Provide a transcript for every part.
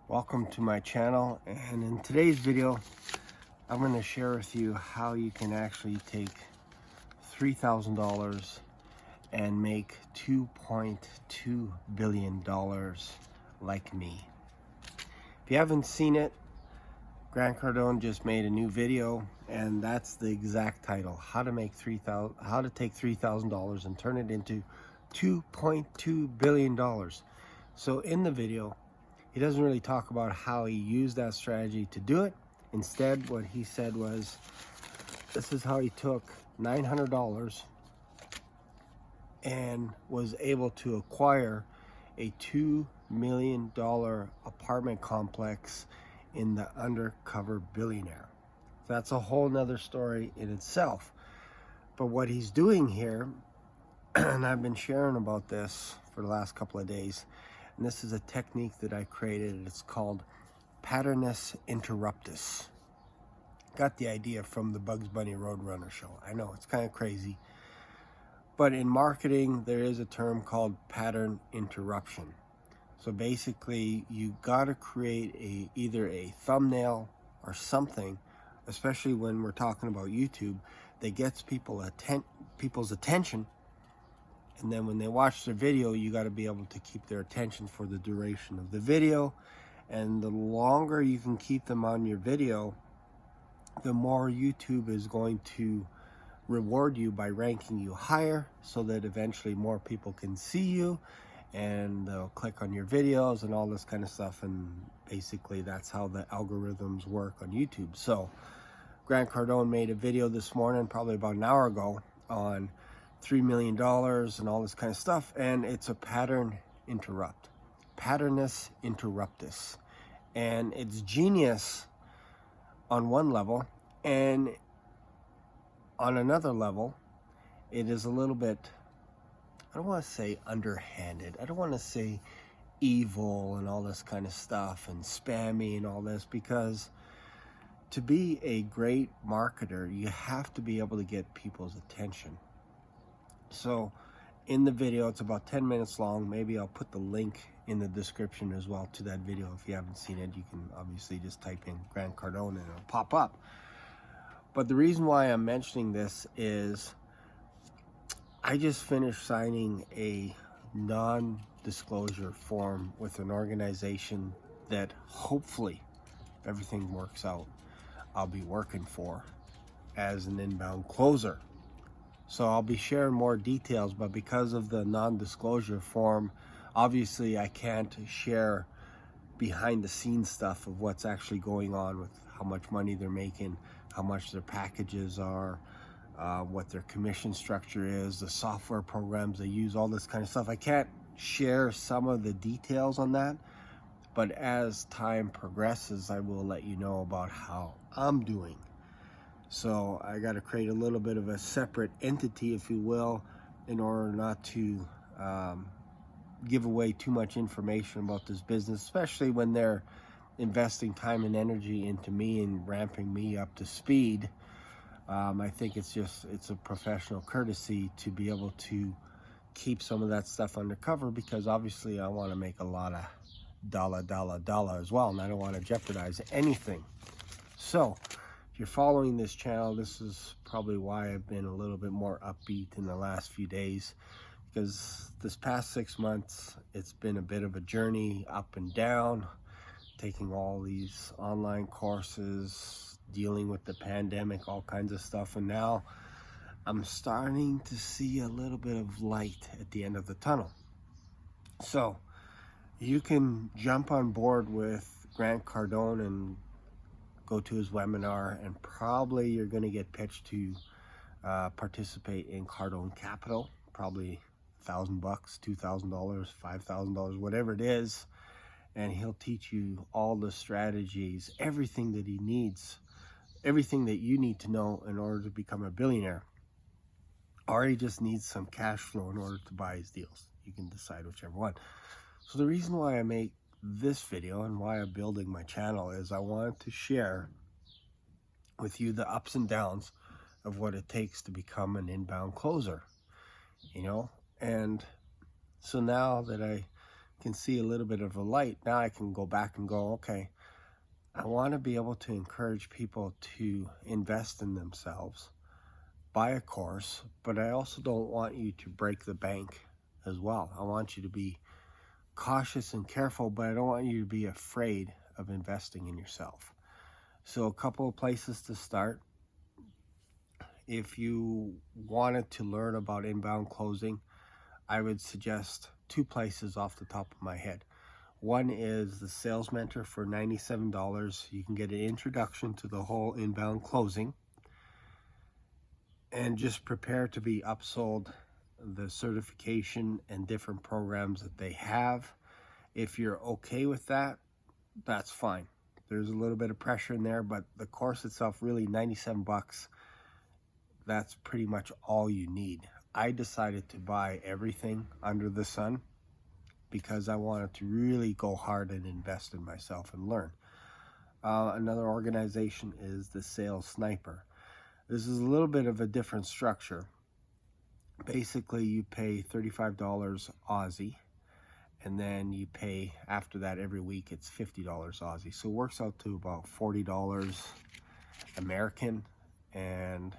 Welcome to my channel, and in today's video I'm going to share with you how you can actually take $3,000 and make $2.2 billion like me. If you haven't seen it, Grant Cardone just made a new video, and that's the exact title: how to take $3,000 and turn it into $2.2 billion. So in the video, he doesn't really talk about how he used that strategy to do it. Instead, what he said was, this is how he took $900 and was able to acquire a $2 million apartment complex in the Undercover Billionaire. That's a whole nother story in itself. But what he's doing here, and I've been sharing about this for the last couple of days, and this is a technique that I created. It's called Patternus Interuptus. Got the idea from the Bugs Bunny Roadrunner show. I know, it's kind of crazy. But in marketing, there is a term called pattern interruption. So basically, you got to create either a thumbnail or something, especially when we're talking about YouTube, that gets people's attention. And then when they watch the video, you got to be able to keep their attention for the duration of the video. And the longer you can keep them on your video, the more YouTube is going to reward you by ranking you higher, so that eventually more people can see you and they'll click on your videos and all this kind of stuff. And basically that's how the algorithms work on YouTube. So Grant Cardone made a video this morning, probably about an hour ago, on $3 million and all this kind of stuff, and it's a pattern interrupt, Patternus Interruptus. And it's genius on one level, and on another level it is a little bit, I don't want to say underhanded, I don't want to say evil and all this kind of stuff and spammy and all this, because to be a great marketer you have to be able to get people's attention. So in the video, it's about 10 minutes long. Maybe I'll put the link in the description as well to that video. If you haven't seen it, you can obviously just type in Grant Cardone and it'll pop up. But the reason why I'm mentioning this is I just finished signing a non-disclosure form with an organization that hopefully, if everything works out, I'll be working for as an inbound closer. So I'll be sharing more details, but because of the non-disclosure form, obviously I can't share behind the scenes stuff of what's actually going on with how much money they're making, how much their packages are, what their commission structure is, the software programs they use, all this kind of stuff. I can't share some of the details on that, but as time progresses, I will let you know about how I'm doing. So I got to create a little bit of a separate entity, if you will, in order not to give away too much information about this business, especially when they're investing time and energy into me and ramping me up to speed. I think it's a professional courtesy to be able to keep some of that stuff undercover, because obviously I want to make a lot of dollar as well, and I don't want to jeopardize anything. So if you're following this channel, this is probably why I've been a little bit more upbeat in the last few days, because this past 6 months, it's been a bit of a journey up and down, taking all these online courses, dealing with the pandemic, all kinds of stuff. And now I'm starting to see a little bit of light at the end of the tunnel. So you can jump on board with Grant Cardone and go to his webinar, and probably you're going to get pitched to participate in Cardone Capital, probably $1,000, $2,000, $5,000, whatever it is, and he'll teach you all the strategies, everything that he needs, everything that you need to know in order to become a billionaire, or he just needs some cash flow in order to buy his deals. You can decide whichever one. So the reason why I make this video and why I'm building my channel is I want to share with you the ups and downs of what it takes to become an inbound closer, you know. And so now that I can see a little bit of a light, now I can go back and go, okay, I want to be able to encourage people to invest in themselves, buy a course, but I also don't want you to break the bank as well. I want you to be cautious and careful, but I don't want you to be afraid of investing in yourself. So a couple of places to start. If you wanted to learn about inbound closing, I would suggest 2 places off the top of my head. One is the Sales Mentor for $97. You can get an introduction to the whole inbound closing and just prepare to be upsold the certification and different programs that they have. If you're okay with that, that's fine. There's a little bit of pressure in there, but the course itself, really $97, that's pretty much all you need. I decided to buy everything under the sun because I wanted to really go hard and invest in myself and learn. Another organization is the Sales Sniper. This is a little bit of a different structure. Basically, you pay $35 Aussie, and then you pay, after that, every week it's $50 Aussie. So it works out to about $40 American. And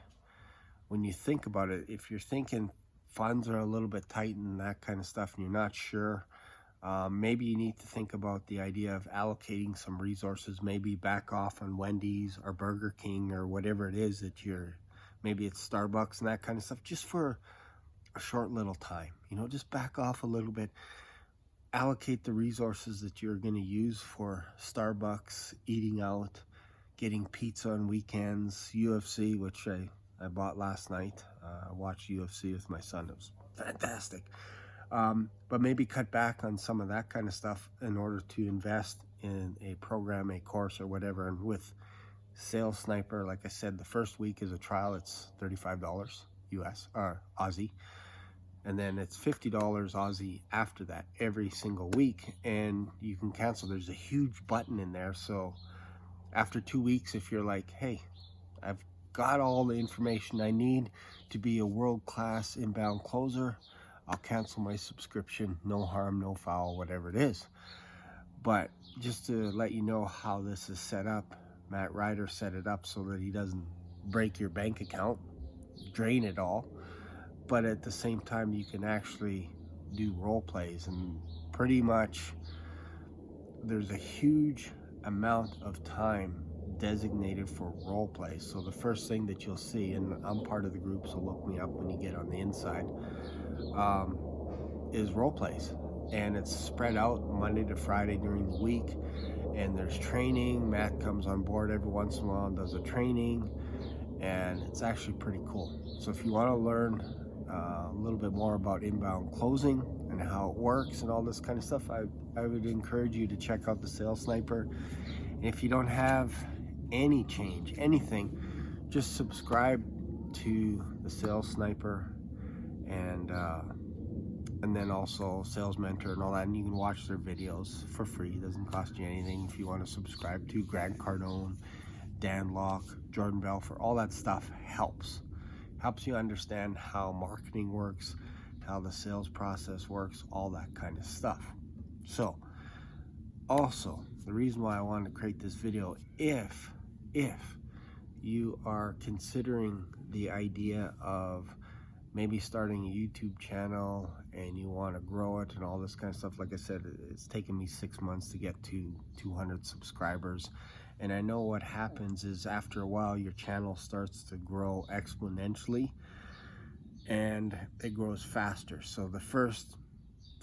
when you think about it, if you're thinking funds are a little bit tight and that kind of stuff, and you're not sure, maybe you need to think about the idea of allocating some resources, maybe back off on Wendy's or Burger King or whatever it is that maybe it's Starbucks and that kind of stuff, just for a short little time. Just back off a little bit, allocate the resources that you're going to use for Starbucks, eating out, getting pizza on weekends, UFC, which I bought last night. I watched UFC with my son. It was fantastic. But maybe cut back on some of that kind of stuff in order to invest in a program, a course, or whatever. And with Sales Sniper, like I said, the first week is a trial. It's $35 US or Aussie. And then it's $50 Aussie after that every single week. And you can cancel. There's a huge button in there. So after 2 weeks, if you're like, hey, I've got all the information I need to be a world-class inbound closer, I'll cancel my subscription. No harm, no foul, whatever it is. But just to let you know how this is set up, Matt Ryder set it up so that he doesn't break your bank account, drain it all. But at the same time, you can actually do role plays, and pretty much there's a huge amount of time designated for role plays. So the first thing that you'll see, and I'm part of the group, so look me up when you get on the inside, is role plays. And it's spread out Monday to Friday during the week, and there's training. Matt comes on board every once in a while and does a training, and it's actually pretty cool. So if you want to learn a little bit more about inbound closing and how it works and all this kind of stuff, I would encourage you to check out the Sales Sniper. And if you don't have any change, anything, just subscribe to the Sales Sniper and then also Sales Mentor and all that, and you can watch their videos for free. It doesn't cost you anything. If you want to subscribe to Grant Cardone, Dan Locke, Jordan Belfort, all that stuff helps you understand how marketing works, how the sales process works, all that kind of stuff. So also, the reason why I wanted to create this video, if you are considering the idea of maybe starting a YouTube channel and you want to grow it and all this kind of stuff, like I said, it's taken me 6 months to get to 200 subscribers. And I know what happens is after a while your channel starts to grow exponentially and it grows faster. So the first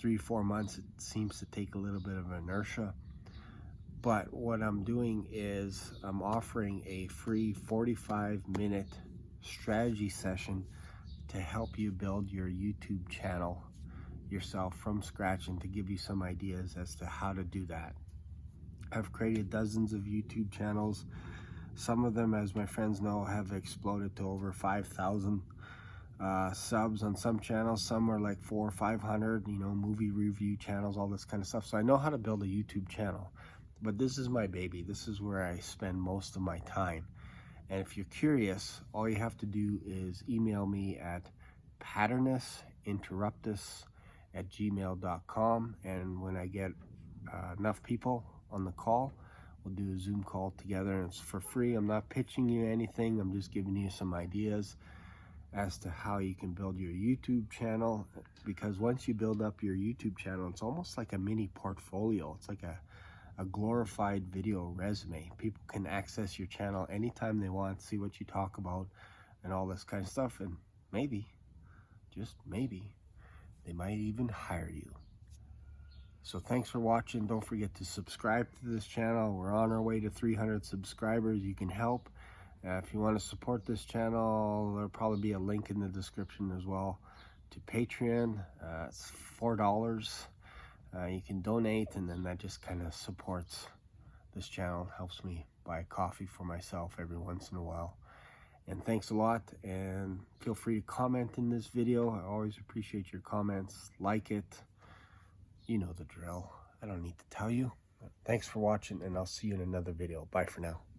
3-4 months it seems to take a little bit of inertia. But what I'm doing is I'm offering a free 45-minute strategy session to help you build your YouTube channel yourself from scratch and to give you some ideas as to how to do that. I've created dozens of YouTube channels. Some of them, as my friends know, have exploded to over 5,000 subs on some channels. Some are like 400 or 500, movie review channels, all this kind of stuff. So I know how to build a YouTube channel, but this is my baby. This is where I spend most of my time. And if you're curious, all you have to do is email me at Patternus Interuptus gmail.com, and when I get enough people on the call, we'll do a Zoom call together, and it's for free. I'm not pitching you anything. I'm just giving you some ideas as to how you can build your YouTube channel, because once you build up your YouTube channel, it's almost like a mini portfolio. It's like a glorified video resume. People can access your channel anytime they want, see what you talk about and all this kind of stuff, and maybe, just maybe, they might even hire you. So thanks for watching. Don't forget to subscribe to this channel. We're on our way to 300 subscribers. You can help. If you want to support this channel, there'll probably be a link in the description as well to Patreon. It's $4. You can donate, and then that just kind of supports this channel, helps me buy a coffee for myself every once in a while. And thanks a lot, and feel free to comment in this video. I always appreciate your comments. Like it. You know the drill. I don't need to tell you. Thanks for watching, and I'll see you in another video. Bye for now.